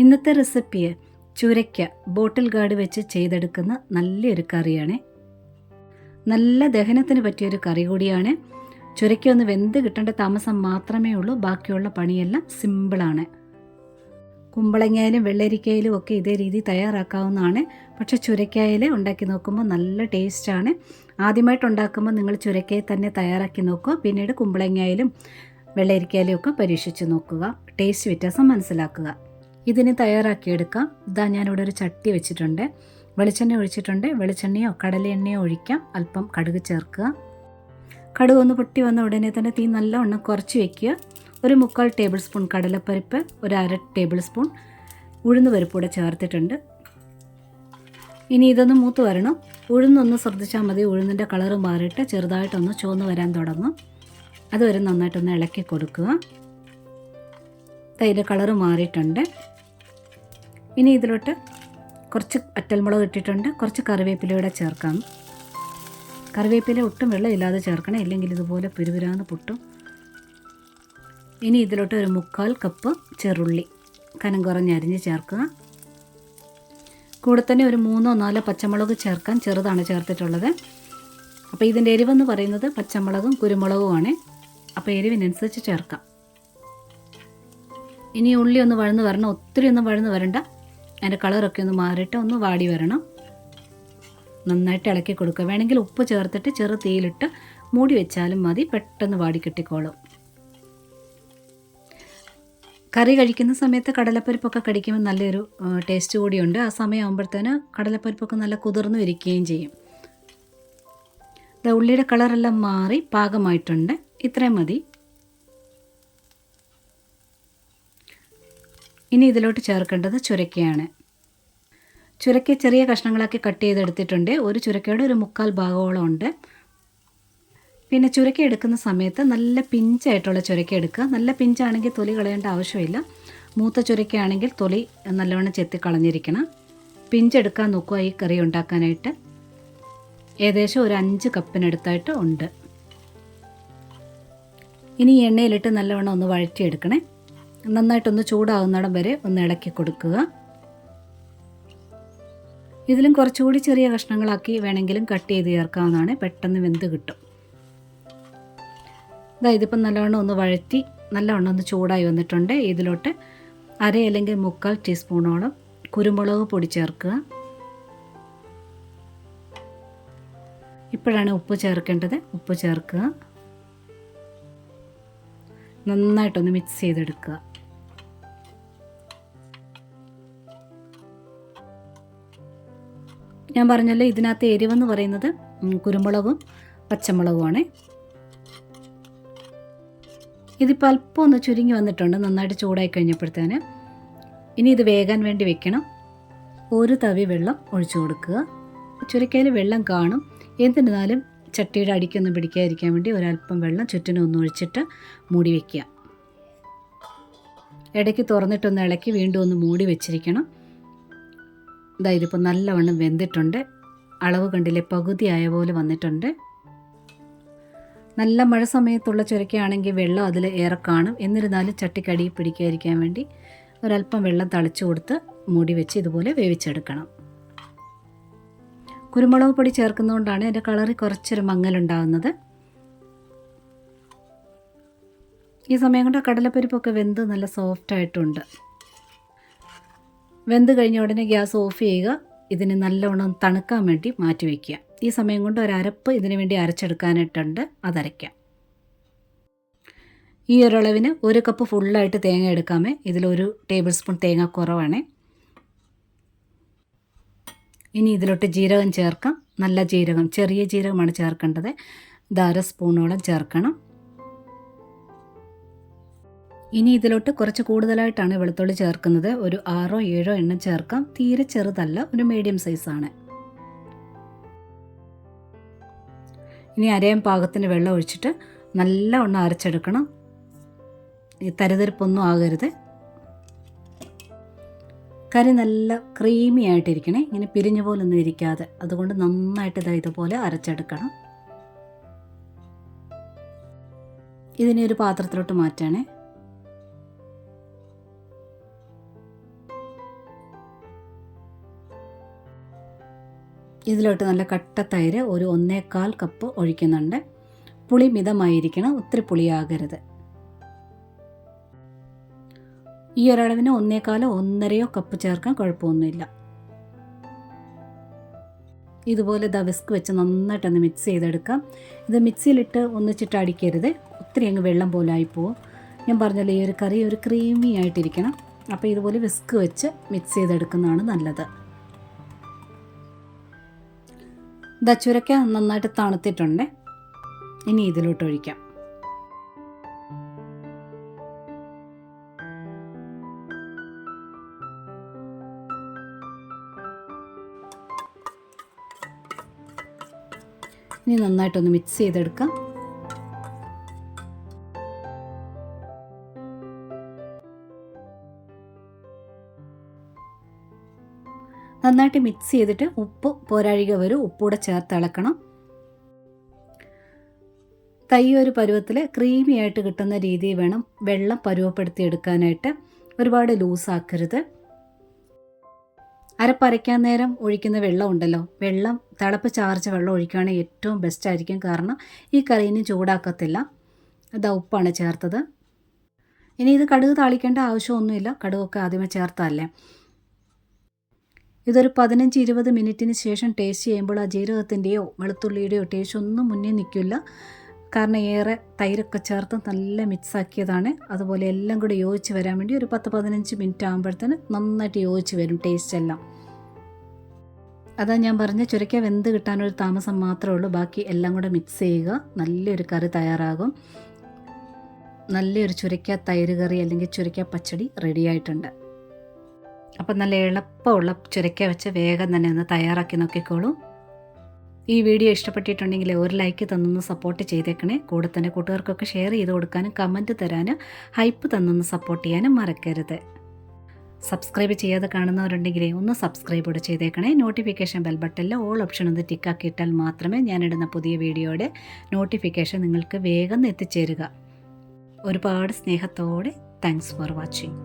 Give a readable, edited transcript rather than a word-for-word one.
ഇന്നത്തെ റെസിപ്പി ചുരയ്ക്ക ബോട്ടിൽ ഗാർഡ് വെച്ച് ചെയ്തെടുക്കുന്ന നല്ലൊരു കറിയാണ്. നല്ല ദഹനത്തിന് പറ്റിയൊരു കറി കൂടിയാണ്. ചുരയ്ക്ക ഒന്ന് വെന്ത് കിട്ടേണ്ട താമസം മാത്രമേ ഉള്ളൂ. ബാക്കിയുള്ള പണിയെല്ലാം സിമ്പിളാണ്. കുമ്പളങ്ങയിലും വെള്ളരിക്കയിലും ഒക്കെ ഇതേ രീതി തയ്യാറാക്കാവുന്നതാണ്. പക്ഷേ ചുരയ്ക്കായിൽ ഉണ്ടാക്കി നോക്കുമ്പോൾ നല്ല ടേസ്റ്റാണ്. ആദ്യമായിട്ട് ഉണ്ടാക്കുമ്പോൾ നിങ്ങൾ ചുരയ്ക്കയിൽ തന്നെ തയ്യാറാക്കി നോക്കുക. പിന്നീട് കുമ്പളങ്ങയിലും വെള്ളരിക്കയിലും ഒക്കെ പരീക്ഷിച്ച് നോക്കുക. ടേസ്റ്റ് വ്യത്യാസം മനസ്സിലാക്കുക. ഇതിന് തയ്യാറാക്കിയെടുക്കാം. ഇതാ ഞാനിവിടെ ഒരു ചട്ടി വെച്ചിട്ടുണ്ട്. വെളിച്ചെണ്ണ ഒഴിച്ചിട്ടുണ്ട്. വെളിച്ചെണ്ണയോ കടലെണ്ണയോ ഒഴിക്കാം. അല്പം കടുക് ചേർക്കുക. കടുക് ഒന്ന് പൊട്ടി വന്ന ഉടനെ തന്നെ തീ നല്ലവണ്ണം കുറച്ച് വയ്ക്കുക. ഒരു 3/4 ടേബിൾ സ്പൂൺ കടലപ്പരിപ്പ്, ഒരു 1/2 ടേബിൾ സ്പൂൺ ഉഴുന്ന് പരിപ്പ് കൂടെ ചേർത്തിട്ടുണ്ട്. ഇനി ഇതൊന്ന് മൂത്ത് വരണം. ഉഴുന്നൊന്ന് ശ്രദ്ധിച്ചാൽ മതി. ഉഴുന്നിൻ്റെ കളറ് മാറിയിട്ട് ചെറുതായിട്ടൊന്ന് ചുവന്ന് വരാൻ തുടങ്ങും. അതുവരെ നന്നായിട്ടൊന്ന് ഇളക്കി കൊടുക്കുക. അതിൻ്റെ കളറ് മാറിയിട്ടുണ്ട്. ഇനി ഇതിലോട്ട് കുറച്ച് വറ്റൽമുളക് ഇട്ടിട്ടുണ്ട്. കുറച്ച് കറിവേപ്പിലയുടെ ചേർക്കാം. കറിവേപ്പില ഒട്ടും വെള്ളമില്ലാതെ ചേർക്കണം, ഇല്ലെങ്കിൽ ഇതുപോലെ പിരുപിരാന്ന് പൊട്ടും. ഇനി ഇതിലോട്ട് ഒരു 3/4 കപ്പ് ചെറുള്ളി കനം കുറഞ്ഞരിഞ്ഞ് ചേർക്കുക. കൂടെ തന്നെ ഒരു 3-4 പച്ചമുളക് ചേർക്കാൻ. ചെറുതാണ് ചേർത്തിട്ടുള്ളത്. അപ്പോൾ ഇതിൻ്റെ എരിവെന്ന് പറയുന്നത് പച്ചമുളകും കുരുമുളകുമാണ്. അപ്പോൾ എരിവിനനുസരിച്ച് ചേർക്കാം. ഇനി ഉള്ളി ഒന്ന് വഴന്ന് വരണം. ഒത്തിരി ഒന്നും വഴന്ന് വരണ്ട. അതിൻ്റെ കളറൊക്കെ ഒന്ന് മാറിയിട്ട് ഒന്ന് വാടി വരണം. നന്നായിട്ട് ഇളക്കി കൊടുക്കുക. വേണമെങ്കിൽ ഉപ്പ് ചേർത്തിട്ട് ചെറു തീയിലിട്ട് മൂടി വെച്ചാലും മതി. പെട്ടെന്ന് വാടി കിട്ടിക്കോളും. കറി കഴിക്കുന്ന സമയത്ത് കടലപ്പരിപ്പൊക്കെ കടിക്കുമ്പോൾ നല്ലൊരു ടേസ്റ്റ് കൂടിയുണ്ട്. ആ സമയമാകുമ്പോഴത്തേന് കടലപ്പരിപ്പൊക്കെ നല്ല കുതിർന്ന് ഇരിക്കുകയും ചെയ്യും. ഉള്ളിയുടെ കളറെല്ലാം മാറി പാകമായിട്ടുണ്ട്. ഇത്രയും മതി. ഇനി ഇതിലോട്ട് ചേർക്കേണ്ടത് ചുരക്കയാണ്. ചുരക്ക ചെറിയ കഷ്ണങ്ങളാക്കി കട്ട് ചെയ്തെടുത്തിട്ടുണ്ട്. ഒരു ചുരക്കയുടെ ഒരു 3/4 ഭാഗത്തോളം ഉണ്ട്. പിന്നെ ചുരക്ക എടുക്കുന്ന സമയത്ത് നല്ല പിഞ്ചായിട്ടുള്ള ചുരക്ക എടുക്കുക. നല്ല പിഞ്ചാണെങ്കിൽ തൊലി കളയേണ്ട ആവശ്യമില്ല. മൂത്ത ചുരക്കയാണെങ്കിൽ തൊലി നല്ലവണ്ണം ചെത്തിക്കളഞ്ഞിരിക്കണം. പിഞ്ചെടുക്കാൻ നോക്കുക ഈ കറി ഉണ്ടാക്കാനായിട്ട്. ഏകദേശം ഒരു 5 കപ്പിനടുത്തായിട്ട് ഉണ്ട്. ഇനി എണ്ണയിലിട്ട് നല്ലവണ്ണം ഒന്ന് വഴറ്റിയെടുക്കണേ. നന്നായിട്ടൊന്ന് ചൂടാവുന്നിടം വരെ ഒന്ന് ഇളക്കി കൊടുക്കുക. ഇതിലും കുറച്ചുകൂടി ചെറിയ കഷ്ണങ്ങളാക്കി വേണമെങ്കിലും കട്ട് ചെയ്ത് ചേർക്കാവുന്നതാണ്. പെട്ടെന്ന് വെന്ത് കിട്ടും. ഇതിപ്പം നല്ലവണ്ണം ഒന്ന് വഴറ്റി നല്ലവണ്ണം ഒന്ന് ചൂടായി വന്നിട്ടുണ്ട്. ഇതിലോട്ട് 1/2 അല്ലെങ്കിൽ 3/4 ടീസ്പൂണോളം കുരുമുളക് പൊടി ചേർക്കുക. ഇപ്പോഴാണ് ഉപ്പ് ചേർക്കേണ്ടത്. ഉപ്പ് ചേർക്കുക. നന്നായിട്ടൊന്ന് മിക്സ് ചെയ്തെടുക്കുക. ഞാൻ പറഞ്ഞല്ലോ, ഇതിനകത്ത് എരിവെന്ന് പറയുന്നത് കുരുമുളകും പച്ചമുളകുമാണ്. ഇതിപ്പോൾ അല്പം ഒന്ന് ചുരുങ്ങി വന്നിട്ടുണ്ട്. നന്നായിട്ട് ചൂടായി കഴിഞ്ഞപ്പോഴത്തേന് ഇനി ഇത് വേകാൻ വേണ്ടി വെക്കണം. ഒരു തവി വെള്ളം ഒഴിച്ചു കൊടുക്കുക. ചുരക്കയിൽ വെള്ളം കാണും. എന്നിരുന്നാലും ചട്ടിയുടെ അടിക്കൊന്നും പിടിക്കാതിരിക്കാൻ വേണ്ടി ഒരല്പം വെള്ളം ചുറ്റിനും ഒന്ന് ഒഴിച്ചിട്ട് മൂടി വയ്ക്കുക. ഇടയ്ക്ക് തുറന്നിട്ടൊന്ന് ഇളക്കി വീണ്ടും ഒന്ന് മൂടി വെച്ചിരിക്കണം. ഇതിപ്പോൾ നല്ലവണ്ണം വെന്തിട്ടുണ്ട്. അളവ് കണ്ടില്ലേ, പകുതിയായ പോലെ വന്നിട്ടുണ്ട്. നല്ല മഴ സമയത്തുള്ള ചുരക്കയാണെങ്കിൽ വെള്ളം അതിൽ ഏറെ കാണും. എന്നിരുന്നാലും ചട്ടിക്കടി പിടിക്കാതിരിക്കാൻ വേണ്ടി ഒരല്പം വെള്ളം തളിച്ചു കൊടുത്ത് മൂടി വെച്ച് ഇതുപോലെ വേവിച്ചെടുക്കണം. കുരുമുളക് പൊടി ചേർക്കുന്നതുകൊണ്ടാണ് അതിൻ്റെ കളറിൽ കുറച്ചൊരു മങ്ങലുണ്ടാകുന്നത്. ഈ സമയം കൊണ്ട് കടലപ്പരിപ്പൊക്കെ വെന്ത് നല്ല സോഫ്റ്റായിട്ടുണ്ട്. വെന്ത് കഴിഞ്ഞ ഉടനെ ഗ്യാസ് ഓഫ് ചെയ്യുക. ഇതിന് നല്ലവണ്ണം തണുക്കാൻ വേണ്ടി മാറ്റി വയ്ക്കുക. ഈ സമയം കൊണ്ട് ഒരരപ്പ് ഇതിന് വേണ്ടി അരച്ചെടുക്കാനായിട്ടുണ്ട്. അതരയ്ക്കാം. ഈ ഒരളവിന് 1 കപ്പ് ഫുള്ളായിട്ട് തേങ്ങ എടുക്കാമേ. ഇതിലൊരു ടേബിൾ സ്പൂൺ തേങ്ങ കുറവാണേ. ഇനി ഇതിലോട്ട് ജീരകം ചേർക്കാം. നല്ല ജീരകം, ചെറിയ ജീരകമാണ് ചേർക്കേണ്ടത്. ഇത് 1/2 സ്പൂണോളം ചേർക്കണം. ഇനി ഇതിലോട്ട് കുറച്ച് കൂടുതലായിട്ടാണ് വെളുത്തുള്ളി ചേർക്കുന്നത്. ഒരു 6-7 എണ്ണം ചേർക്കാം. തീരെ ചെറുതല്ല, ഒരു മീഡിയം സൈസാണ്. ഇനി അരയാൻ പാകത്തിന് വെള്ളം ഒഴിച്ചിട്ട് നല്ലവണ്ണം അരച്ചെടുക്കണം. ഈ തരിതരിപ്പൊന്നും ആകരുത്. കറി നല്ല ക്രീമി ആയിട്ടിരിക്കണേ. ഇങ്ങനെ പിരിഞ്ഞ പോലൊന്നും ഇരിക്കാതെ. അതുകൊണ്ട് നന്നായിട്ട് ഇതുപോലെ അരച്ചെടുക്കണം. ഇതിനെ ഒരു പാത്രത്തിലോട്ട് മാറ്റണേ. ഇതിലോട്ട് നല്ല കട്ട തൈര് ഒരു 1/4 കപ്പ് ഒഴിക്കുന്നുണ്ട്. പുളി മിതമായിരിക്കണം, ഒത്തിരി പുളിയാകരുത്. ഈ ഒരളവിന് 1/4 1.5 കപ്പ് ചേർക്കാൻ കുഴപ്പമൊന്നുമില്ല. ഇതുപോലെ വിസ്ക് വെച്ച് നന്നായിട്ടൊന്ന് മിക്സ് ചെയ്തെടുക്കാം. ഇത് മിക്സിയിലിട്ട് ഒന്നിച്ചിട്ട് അടിക്കരുത്, ഒത്തിരി അങ്ങ് വെള്ളം പോലെ ആയിപ്പോവും. ഞാൻ പറഞ്ഞല്ലോ ഈ ഒരു കറി ഒരു ക്രീമി ആയിട്ടിരിക്കണം. അപ്പോൾ ഇതുപോലെ വിസ്ക് വെച്ച് മിക്സ് ചെയ്തെടുക്കുന്നതാണ് നല്ലത്. ചുരക്ക നന്നായിട്ട് തണുത്തിട്ടുണ്ട്. ഇനി ഇതിലോട്ട് ഒഴിക്കാം. ഇനി നന്നായിട്ടൊന്ന് മിക്സ് ചെയ്തെടുക്കാം. നന്നായിട്ട് മിക്സ് ചെയ്തിട്ട് ഉപ്പ് പോരാഴിക വരും, ഉപ്പൂടെ ചേർത്ത് ഇളക്കണം. തൈ ഒരു പരുവത്തിൽ ക്രീമി ആയിട്ട് കിട്ടുന്ന രീതിയിൽ വേണം വെള്ളം പരുവപ്പെടുത്തി എടുക്കാനായിട്ട്. ഒരുപാട് ലൂസാക്കരുത്. അരപ്പരയ്ക്കാൻ നേരം ഒഴിക്കുന്ന വെള്ളം ഉണ്ടല്ലോ, വെള്ളം തിളപ്പിച്ചാർച്ച വെള്ളം ഒഴിക്കുകയാണെങ്കിൽ ഏറ്റവും ബെസ്റ്റ് ആയിരിക്കും. കാരണം ഈ കറീനെ ചൂടാക്കത്തില്ല. ഉപ്പാണ് ചേർത്തത്. ഇനി ഇത് കടുക് താളിക്കേണ്ട ആവശ്യമൊന്നുമില്ല, കടുകൊക്കെ ആദ്യമേ ചേർത്തല്ലേ. ഇതൊരു 15-20 മിനിറ്റിന് ശേഷം ടേസ്റ്റ് ചെയ്യുമ്പോൾ ആ ജീരകത്തിൻ്റെയോ വെളുത്തുള്ളിയുടെയോ ടേസ്റ്റ് ഒന്നും മുന്നേ നിൽക്കില്ല. കാരണം ഏറെ തൈരൊക്കെ ചേർത്ത് നല്ല മിക്സാക്കിയതാണ്. അതുപോലെ എല്ലാം കൂടി യോജിച്ച് വരാൻ വേണ്ടി ഒരു 10-15 മിനിറ്റ് ആകുമ്പോഴത്തേന് നന്നായിട്ട് യോജിച്ച് വരും ടേസ്റ്റ് എല്ലാം. അതാ ഞാൻ പറഞ്ഞ ചുരക്ക വെന്ത് കിട്ടാനൊരു താമസം മാത്രമേ ഉള്ളൂ. ബാക്കി എല്ലാം കൂടെ മിക്സ് ചെയ്യുക, നല്ലൊരു കറി തയ്യാറാകും. നല്ലൊരു ചുരക്ക തൈര് കറി അല്ലെങ്കിൽ ചുരക്ക പച്ചടി റെഡി ആയിട്ടുണ്ട്. അപ്പം നല്ല എളുപ്പമുള്ള ചുരക്ക വെച്ച് വേഗം തന്നെ ഒന്ന് തയ്യാറാക്കി നോക്കിക്കോളൂ. ഈ വീഡിയോ ഇഷ്ടപ്പെട്ടിട്ടുണ്ടെങ്കിൽ ഒരു ലൈക്ക് തന്നൊന്ന് സപ്പോർട്ട് ചെയ്തേക്കണേ. കൂടെ തന്നെ കൂട്ടുകാർക്കൊക്കെ ഷെയർ ചെയ്ത് കൊടുക്കാനും കമൻറ്റ് തരാനും ഹൈപ്പ് തന്നൊന്ന് സപ്പോർട്ട് ചെയ്യാനും മറക്കരുത്. സബ്സ്ക്രൈബ് ചെയ്യാതെ കാണുന്നവരുണ്ടെങ്കിൽ ഒന്ന് സബ്സ്ക്രൈബ് കൂടെ ചെയ്തേക്കണേ. നോട്ടിഫിക്കേഷൻ ബെൽ ബട്ടണിൽ ഓൾ ഓപ്ഷൻ ഒന്ന് ടിക്കാക്കിയിട്ടാൽ മാത്രമേ ഞാനിടുന്ന പുതിയ വീഡിയോയുടെ നോട്ടിഫിക്കേഷൻ നിങ്ങൾക്ക് വേഗം എത്തിച്ചേരുക. ഒരുപാട് സ്നേഹത്തോടെ താങ്ക്സ് ഫോർ വാച്ചിങ്.